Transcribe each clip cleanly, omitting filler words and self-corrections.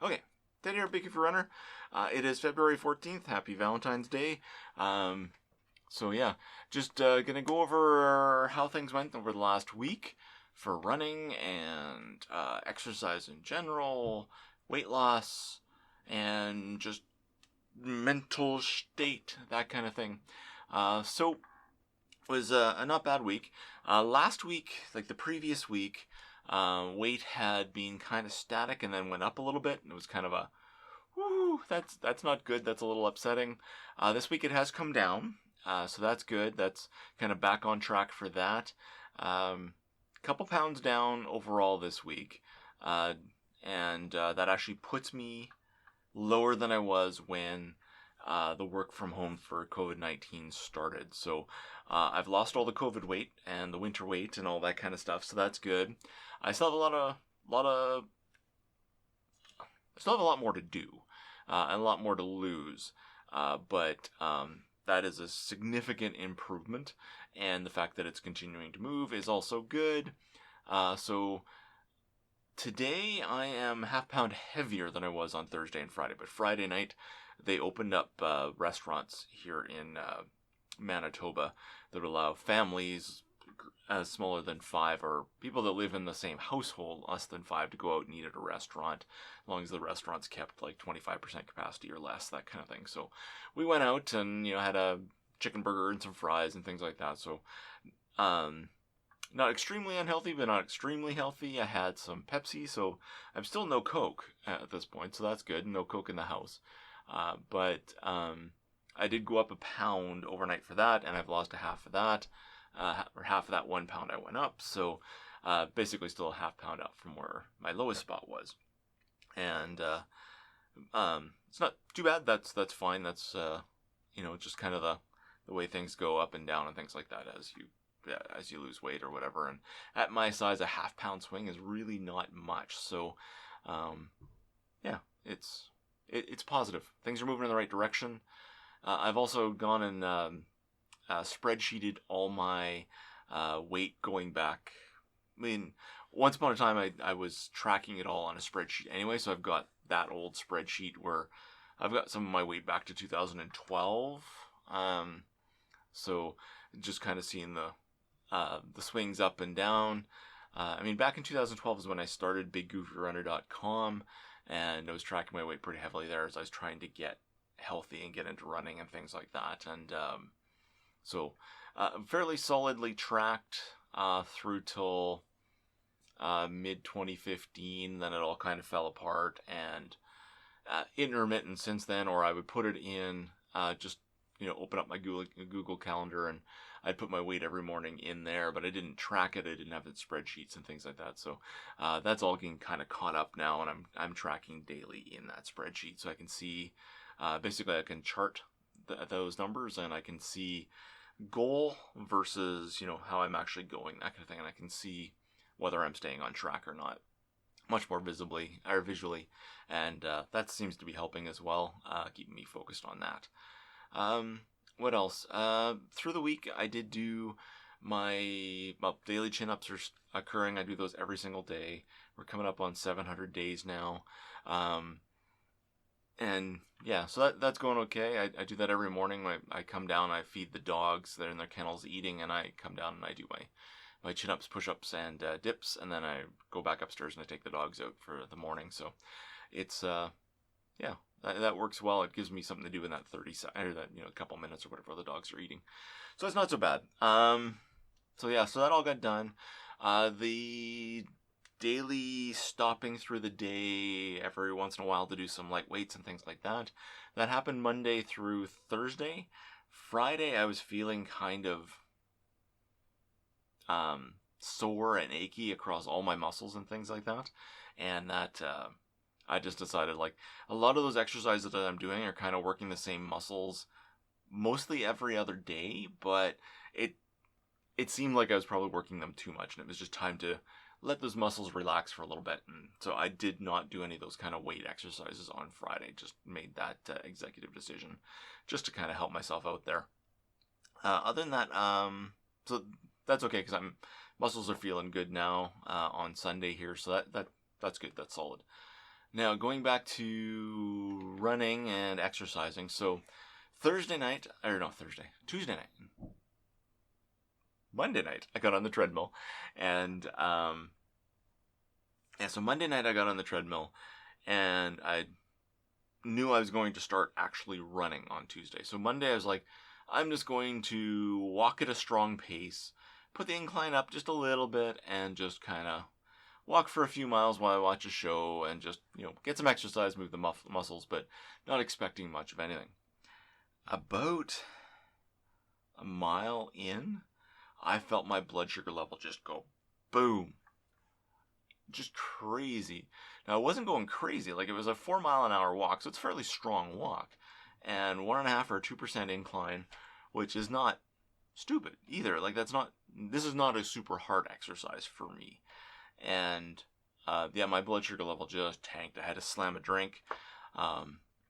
Okay, Ted here, BigGoofyRunner. It is February 14th. Happy Valentine's Day. So yeah, just gonna go over how things went over the last week for running and exercise in general, weight loss, and just mental state, that kind of thing. So it was a not bad week. Last week, like the previous week, weight had been kind of static and then went up a little bit, and it was kind of a whoo, that's not good. That's a little upsetting. This week it has come down, so that's good. That's kind of back on track for that. Couple pounds down overall this week, and that actually puts me lower than I was when the work from home for COVID-19 started. So I've lost all the COVID weight and the winter weight and all that kind of stuff. So that's good. I still have a lot more to do and a lot more to lose. But that is a significant improvement, and the fact that it's continuing to move is also good. So today I am half pound heavier than I was on Thursday and Friday, but Friday night they opened up restaurants here in Manitoba that allow families as smaller than 5 or people that live in the same household, less than 5, to go out and eat at a restaurant, as long as the restaurant's kept like 25% capacity or less, that kind of thing. So we went out and, had a chicken burger and some fries and things like that. So, not extremely unhealthy, but not extremely healthy. I had some Pepsi, so I'm still no Coke at this point, so that's good. No Coke in the house. But I did go up a pound overnight for that, and I've lost a half of that. Or half of that 1 pound I went up. So basically still a half pound up from where my lowest spot was. And it's not too bad. That's fine. That's just kind of the way things go up and down and things like that as you lose weight or whatever. And at my size, a half pound swing is really not much. So yeah, it's positive. Things are moving in the right direction. I've also gone and spreadsheeted all my weight going back. I mean, once upon a time, I was tracking it all on a spreadsheet anyway, so I've got that old spreadsheet where I've got some of my weight back to 2012. So just kind of seeing the swings up and down. Back in 2012 is when I started BigGoofyRunner.com, and I was tracking my weight pretty heavily there as I was trying to get healthy and get into running and things like that. And so fairly solidly tracked through till mid 2015. Then it all kind of fell apart, and intermittent since then. Or I would put it in just open up my Google Calendar, and I'd put my weight every morning in there, but I didn't track it. I didn't have it in spreadsheets and things like that. So that's all getting kind of caught up now, and I'm tracking daily in that spreadsheet, so I can see basically I can chart those numbers, and I can see goal versus how I'm actually going, that kind of thing, and I can see whether I'm staying on track or not much more visibly or visually, and that seems to be helping as well, keeping me focused on that. What else? Through the week I did do my daily chin-ups are occurring. I do those every single day. We're coming up on 700 days now. And yeah, so that's going okay. I do that every morning. I come down, I feed the dogs. They're in their kennels eating, and I come down and I do my chin-ups, push-ups, and dips, and then I go back upstairs and I take the dogs out for the morning. So it's, yeah, that works well. It gives me something to do in that 30 seconds, or that, a couple minutes or whatever the dogs are eating. So it's not so bad. So yeah, so that all got done. The daily stopping through the day every once in a while to do some light weights and things like that. That happened Monday through Thursday. Friday, I was feeling kind of sore and achy across all my muscles and things like that. And that I just decided, like, a lot of those exercises that I'm doing are kind of working the same muscles mostly every other day, but it seemed like I was probably working them too much, and it was just time to let those muscles relax for a little bit. And so I did not do any of those kind of weight exercises on Friday. Just made that executive decision just to kind of help myself out there. Other than that, so that's okay, because muscles are feeling good now on Sunday here. So that's good. That's solid. Now, going back to running and exercising. So, Tuesday night, Monday night, I got on the treadmill. And, so Monday night I got on the treadmill, and I knew I was going to start actually running on Tuesday. So Monday I was like, I'm just going to walk at a strong pace, put the incline up just a little bit, and just kind of walk for a few miles while I watch a show and just, get some exercise, move the muscles, but not expecting much of anything. About a mile in, I felt my blood sugar level just go boom. Just crazy. Now, it wasn't going crazy. Like, it was a 4 mile an hour walk, so it's a fairly strong walk. And 1.5 or 2% incline, which is not stupid either. Like, this is not a super hard exercise for me. And, my blood sugar level just tanked. I had to slam a drink.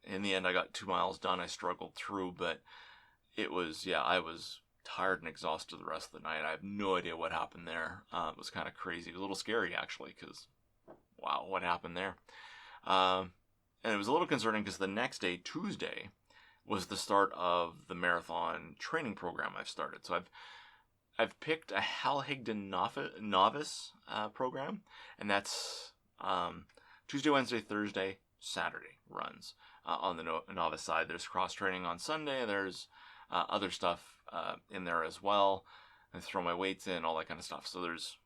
In the end, I got 2 miles done. I struggled through, but I was tired and exhausted the rest of the night. I have no idea what happened there. It was kind of crazy. It was a little scary, actually, because, wow, what happened there? And it was a little concerning because the next day, Tuesday, was the start of the marathon training program I've started. So I've picked a Hal Higdon Novice program, and that's Tuesday, Wednesday, Thursday, Saturday runs. On the novice side, there's cross training on Sunday. There's other stuff in there as well. I throw my weights in, all that kind of stuff. So there's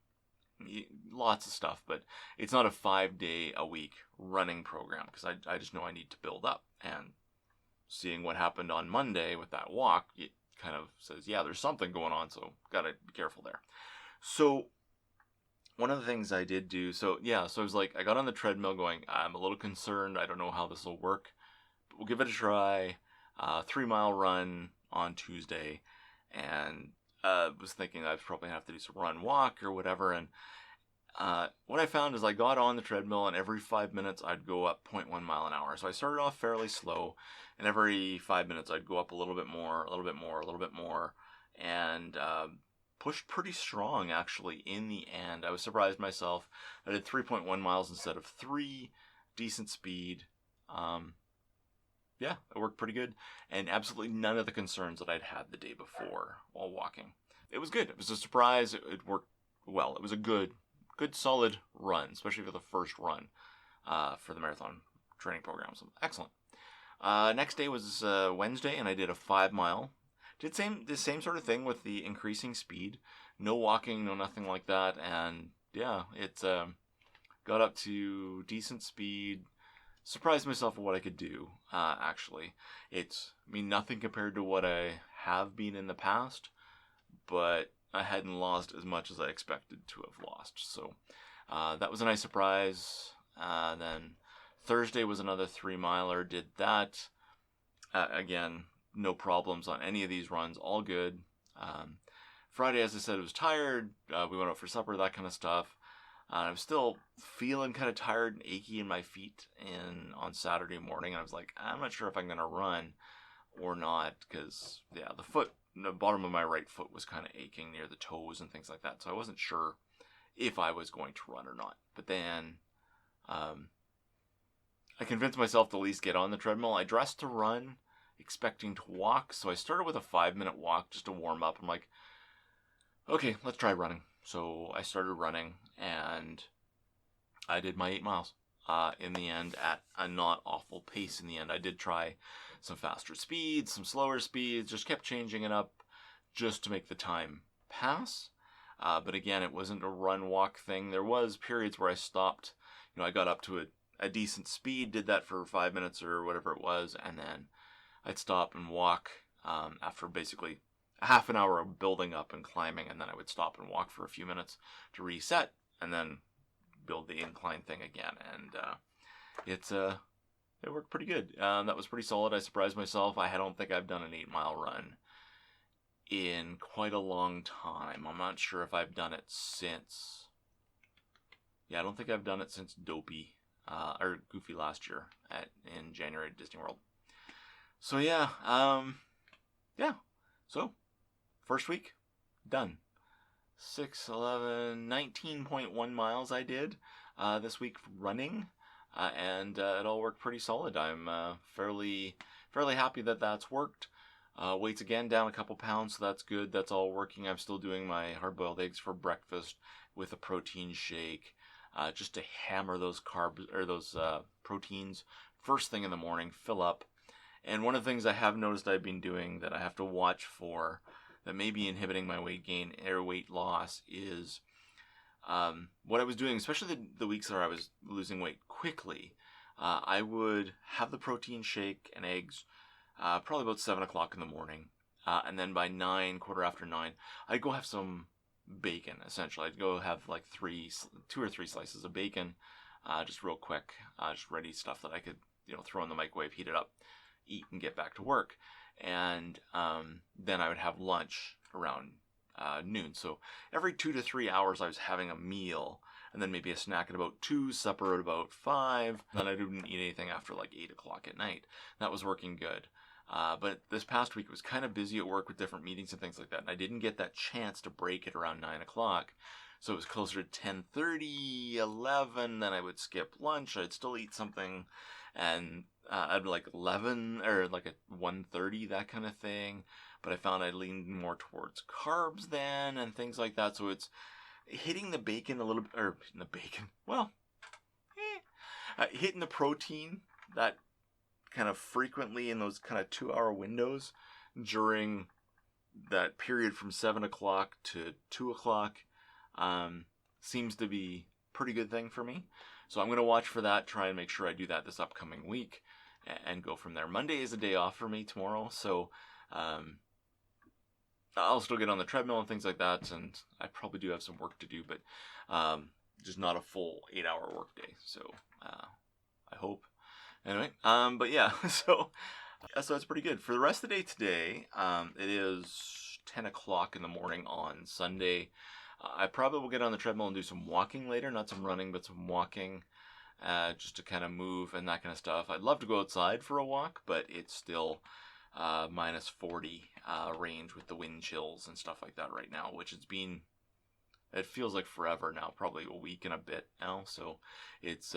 lots of stuff, but it's not a 5-day-a-week running program because I just know I need to build up. And seeing what happened on Monday with that walk, it kind of says, yeah, there's something going on, so gotta be careful there. So one of the things I did do, so I was like, I got on the treadmill going, I'm a little concerned, I don't know how this will work, but we'll give it a try. 3-mile run on Tuesday, and was thinking I'd probably have to do some run walk or whatever. And what I found is I got on the treadmill, and every 5 minutes I'd go up 0.1 mile an hour. So I started off fairly slow, and every 5 minutes I'd go up a little bit more, and pushed pretty strong actually in the end. I was surprised myself. I did 3.1 miles instead of 3, decent speed. It worked pretty good, and absolutely none of the concerns that I'd had the day before while walking. It was good. It was a surprise. It worked well. It was a good, solid run, especially for the first run for the marathon training program. So excellent. Next day was Wednesday, and I did a 5-mile. Did the same sort of thing with the increasing speed. No walking, no nothing like that, and it got up to decent speed. Surprised myself at what I could do, actually. It's, nothing compared to what I have been in the past, but I hadn't lost as much as I expected to have lost. So that was a nice surprise. Then Thursday was another 3-miler, did that. Again, no problems on any of these runs, all good. Friday, as I said, I was tired. We went out for supper, that kind of stuff. I'm still feeling kind of tired and achy in my feet on Saturday morning. I was like, I'm not sure if I'm going to run or not because, the bottom of my right foot was kind of aching near the toes and things like that. So I wasn't sure if I was going to run or not. But then I convinced myself to at least get on the treadmill. I dressed to run, expecting to walk. So I started with a 5-minute walk just to warm up. I'm like, okay, let's try running. So I started running, and I did my 8 miles in the end at a not awful pace in the end. I did try some faster speeds, some slower speeds, just kept changing it up just to make the time pass. But again, it wasn't a run-walk thing. There was periods where I stopped. I got up to a decent speed, did that for 5 minutes or whatever it was, and then I'd stop and walk after basically a half an hour of building up and climbing, and then I would stop and walk for a few minutes to reset, and then build the incline thing again. And it worked pretty good. That was pretty solid. I surprised myself. I don't think I've done an 8-mile run in quite a long time. I'm not sure if I've done it since. I don't think I've done it since Dopey or Goofy last year in January at Disney World. So So first week done. 6, 11, 19.1 miles I did this week running. and it all worked pretty solid. I'm fairly happy that that's worked. Weight's again down a couple pounds, so that's good. That's all working. I'm still doing my hard-boiled eggs for breakfast with a protein shake, just to hammer those carbs or those proteins first thing in the morning, fill up. And one of the things I have noticed I've been doing that I have to watch for that may be inhibiting my weight gain or weight loss is what I was doing, especially the weeks where I was losing weight quickly. I would have the protein shake and eggs probably about 7 o'clock in the morning. And then by 9, quarter after 9, I'd go have some bacon, essentially. I'd go have like 2 or 3 slices of bacon, just real quick, just ready stuff that I could, throw in the microwave, heat it up, eat, and get back to work. And then I would have lunch around noon. So every 2 to 3 hours I was having a meal, and then maybe a snack at about 2, supper at about 5. Then I didn't eat anything after like 8 o'clock at night. That was working good. But this past week was kind of busy at work with different meetings and things like that, and I didn't get that chance to break it around 9 o'clock. So it was closer to 10:30, 11, then I would skip lunch, I'd still eat something, and I'd be like 11, or like at 1:30, that kind of thing. But I found I leaned more towards carbs then, and things like that, so it's hitting the bacon a little bit, or the bacon, hitting the protein that kind of frequently in those kind of 2-hour windows during that period from 7 o'clock to 2 o'clock seems to be a pretty good thing for me. So I'm going to watch for that, try and make sure I do that this upcoming week, and go from there. Monday is a day off for me tomorrow, so I'll still get on the treadmill and things like that, and I probably do have some work to do, but just not a full 8-hour work day, so I hope. Anyway, but yeah, so it's pretty good. For the rest of the day today, it is 10 o'clock in the morning on Sunday. I probably will get on the treadmill and do some walking later, not some running, but some walking, just to kind of move and that kind of stuff. I'd love to go outside for a walk, but it's still minus 40 range with the wind chills and stuff like that right now, which it feels like forever now, probably a week and a bit now, so it's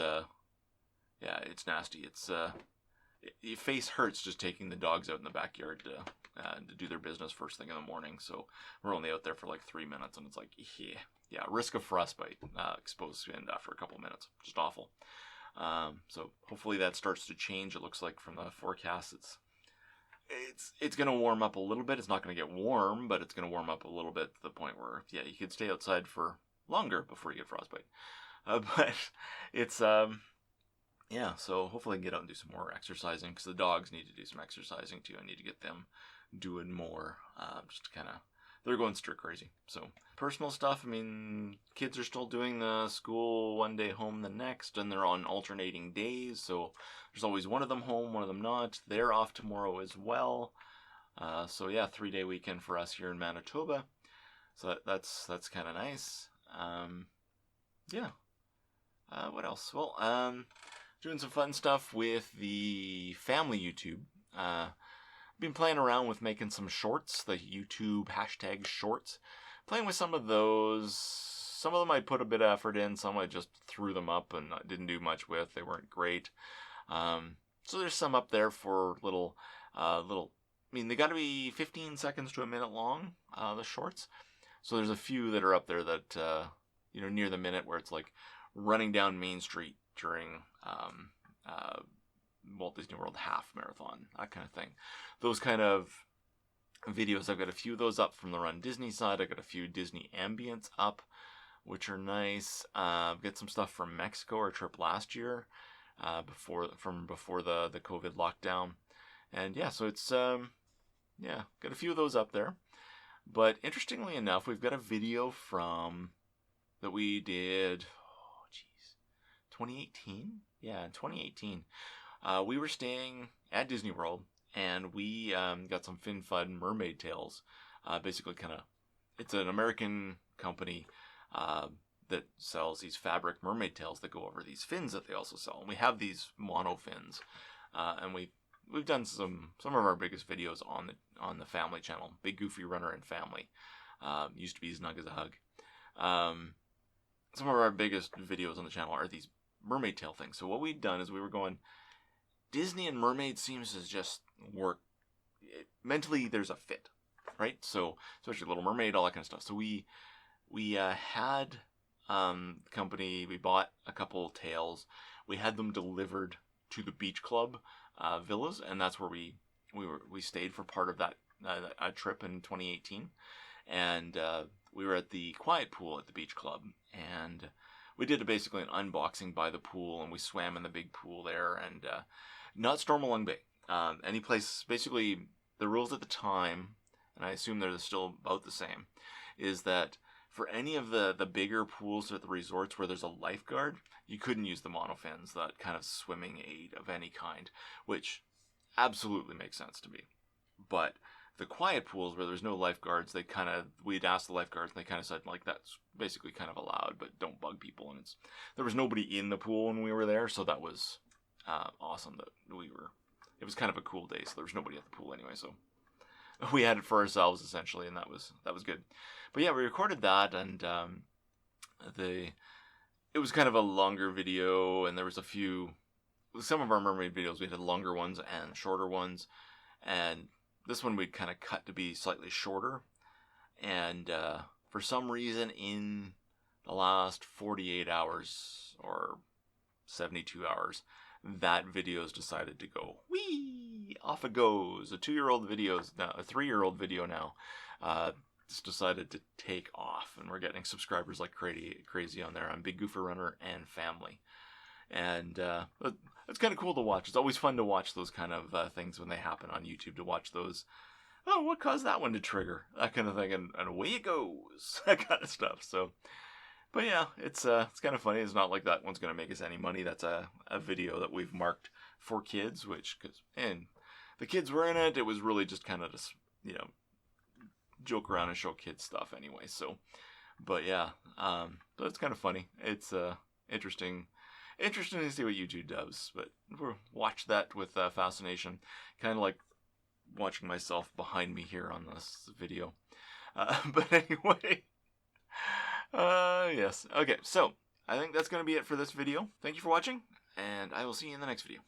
it's nasty. It's your face hurts just taking the dogs out in the backyard to do their business first thing in the morning. So we're only out there for like 3 minutes, and it's like, risk of frostbite, exposed skin after a couple minutes, just awful. So hopefully that starts to change. It looks like from the forecast, it's gonna warm up a little bit. It's not gonna get warm, but it's gonna warm up a little bit to the point where you could stay outside for longer before you get frostbite. But it's so hopefully I can get out and do some more exercising, because the dogs need to do some exercising too. I need to get them doing more, just to kind of, they're going stir crazy. So personal stuff, I mean, kids are still doing the school one day, home the next, and they're on alternating days, so there's always one of them home, one of them not. They're off tomorrow as well. 3-day weekend for us here in Manitoba. So that's kind of nice. What else? Well, doing some fun stuff with the family YouTube. Been playing around with making some shorts, the YouTube hashtag shorts. Playing with some of those. Some of them I put a bit of effort in, some I just threw them up and didn't do much with. They weren't great. So there's some up there for little, I mean, they got to be 15 seconds to a minute long, the shorts. So there's a few that are up there that, near the minute, where it's like running down Main Street during Walt Disney World half marathon, that kind of thing. Those kind of videos, I've got a few of those up from the Run Disney side. I've got a few Disney ambients up, which are nice. I've got some stuff from Mexico, our trip last year, before the COVID lockdown. And so it's got a few of those up there. But interestingly enough, we've got a video that we did 2018? Yeah, in 2018. We were staying at Disney World, and we got some Fin Fun mermaid tails. Basically, it's an American company that sells these fabric mermaid tails that go over these fins that they also sell. And we have these mono fins, and we've done some of our biggest videos on the family channel, BigGoofyRunner and Family. Used to be Snug as a Hug. Some of our biggest videos on the channel are these mermaid tail thing. So what we'd done is we were going, Disney and mermaid seems to just work. Mentally, there's a fit, right? So especially Little Mermaid, all that kind of stuff. So we had the company, we bought a couple tails. We had them delivered to the beach club villas, and that's where we stayed for part of that trip in 2018. And we were at the quiet pool at the beach club, and we did basically an unboxing by the pool, and we swam in the big pool there, and not Stormalong Bay. Any place, basically, the rules at the time, and I assume they're still about the same, is that for any of the bigger pools at the resorts where there's a lifeguard, you couldn't use the monofins, that kind of swimming aid of any kind, which absolutely makes sense to me. But the quiet pools where there's no lifeguards, we'd asked the lifeguards, and they kind of said, like, that's basically kind of allowed, but don't bug people. And there was nobody in the pool when we were there, so that was awesome that it was kind of a cool day, so there was nobody at the pool anyway, so we had it for ourselves essentially, and that was good. But yeah, we recorded that, and it was kind of a longer video, and there was some of our mermaid videos, we had longer ones and shorter ones, and this one we'd kind of cut to be slightly shorter, and for some reason in the last 48 hours or 72 hours, that video's decided to go, whee, off it goes. A 2-year-old video's now, a 3-year-old video now, just decided to take off, and we're getting subscribers like crazy on there on BigGoofyRunner and family. And it's kind of cool to watch. It's always fun to watch those kind of things when they happen on YouTube, to watch those, oh, what caused that one to trigger? That kind of thing, and away it goes, that kind of stuff. So, but yeah, it's kind of funny. It's not like that one's going to make us any money. That's a video that we've marked for kids, and the kids were in it. It was really just kind of just, joke around and show kids stuff anyway. So, but yeah, but it's kind of funny. It's interesting to see what YouTube does, but we'll watch that with fascination, kind of like watching myself behind me here on this video. But anyway, yes. Okay, so I think that's going to be it for this video. Thank you for watching, and I will see you in the next video.